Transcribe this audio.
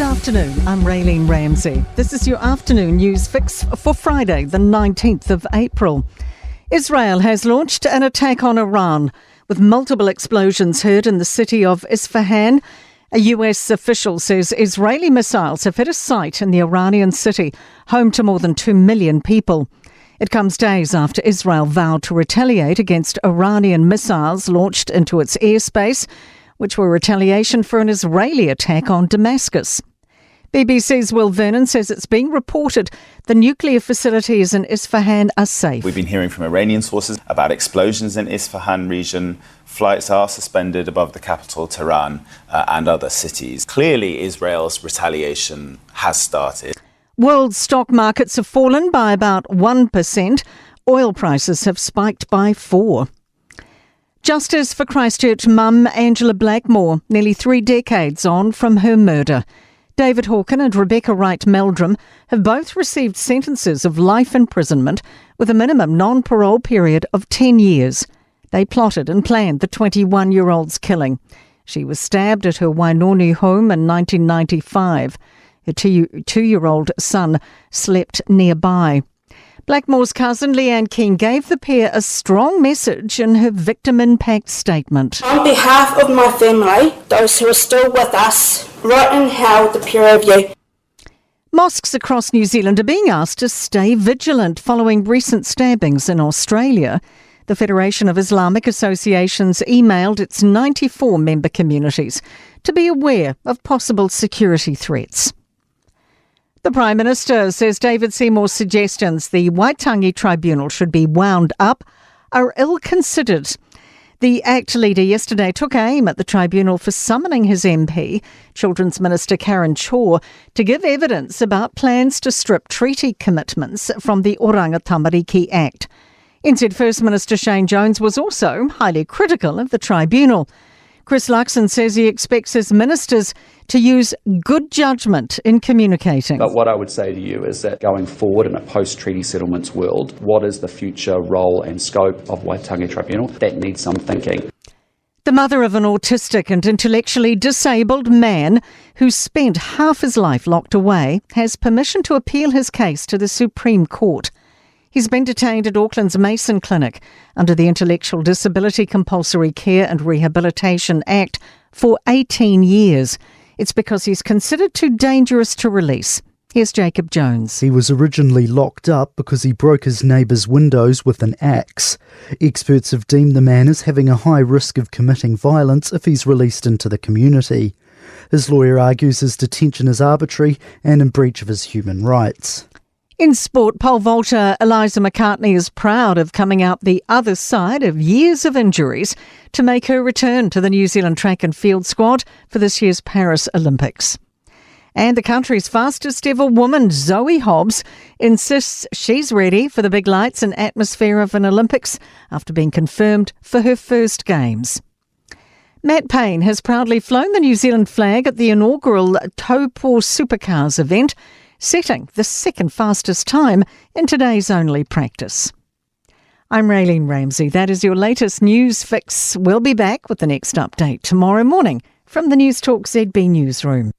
Good afternoon, I'm Raylene Ramsey. This is your afternoon news fix for Friday, the 19th of April. Israel has launched an attack on Iran, with multiple explosions heard in the city of Isfahan. A US official says Israeli missiles have hit a site in the Iranian city, home to more than 2 million people. It comes days after Israel vowed to retaliate against Iranian missiles launched into its airspace, which were retaliation for an Israeli attack on Damascus. BBC's Will Vernon says it's being reported the nuclear facilities in Isfahan are safe. We've been hearing from Iranian sources about explosions in Isfahan region. Flights are suspended above the capital, Tehran, and other cities. Clearly, Israel's retaliation has started. World stock markets have fallen by about 1%. Oil prices have spiked by 4%. Justice for Christchurch mum Angela Blackmore, nearly 3 decades on from her murder. David Hawken and Rebecca Wright-Meldrum have both received sentences of life imprisonment with a minimum non-parole period of 10 years. They plotted and planned the 21-year-old's killing. She was stabbed at her Wainoni home in 1995. Her two-year-old son slept nearby. Blackmore's cousin Leanne King gave the pair a strong message in her victim impact statement. On behalf of my family, those who are still with us, right in hell, the pair of you. Mosques across New Zealand are being asked to stay vigilant following recent stabbings in Australia. The Federation of Islamic Associations emailed its 94 member communities to be aware of possible security threats. The Prime Minister says David Seymour's suggestions the Waitangi Tribunal should be wound up are ill-considered. The ACT leader yesterday took aim at the tribunal for summoning his MP, Children's Minister Karen Chaw, to give evidence about plans to strip treaty commitments from the Oranga Tamariki Act. NZ First Minister Shane Jones was also highly critical of the tribunal. Chris Luxon says he expects his ministers to use good judgment in communicating. But what I would say to you is that going forward in a post-treaty settlements world, what is the future role and scope of Waitangi Tribunal? That needs some thinking. The mother of an autistic and intellectually disabled man who spent half his life locked away has permission to appeal his case to the Supreme Court. He's been detained at Auckland's Mason Clinic under the Intellectual Disability Compulsory Care and Rehabilitation Act for 18 years. It's because he's considered too dangerous to release. Here's Jacob Jones. He was originally locked up because he broke his neighbour's windows with an axe. Experts have deemed the man as having a high risk of committing violence if he's released into the community. His lawyer argues his detention is arbitrary and in breach of his human rights. In sport, pole vaulter Eliza McCartney is proud of coming out the other side of years of injuries to make her return to the New Zealand track and field squad for this year's Paris Olympics. And the country's fastest ever woman, Zoe Hobbs, insists she's ready for the big lights and atmosphere of an Olympics after being confirmed for her first games. Matt Payne has proudly flown the New Zealand flag at the inaugural Taupo Supercars event, setting the second fastest time in today's only practice. I'm Raylene Ramsey. That is your latest news fix. We'll be back with the next update tomorrow morning from the Newstalk ZB newsroom.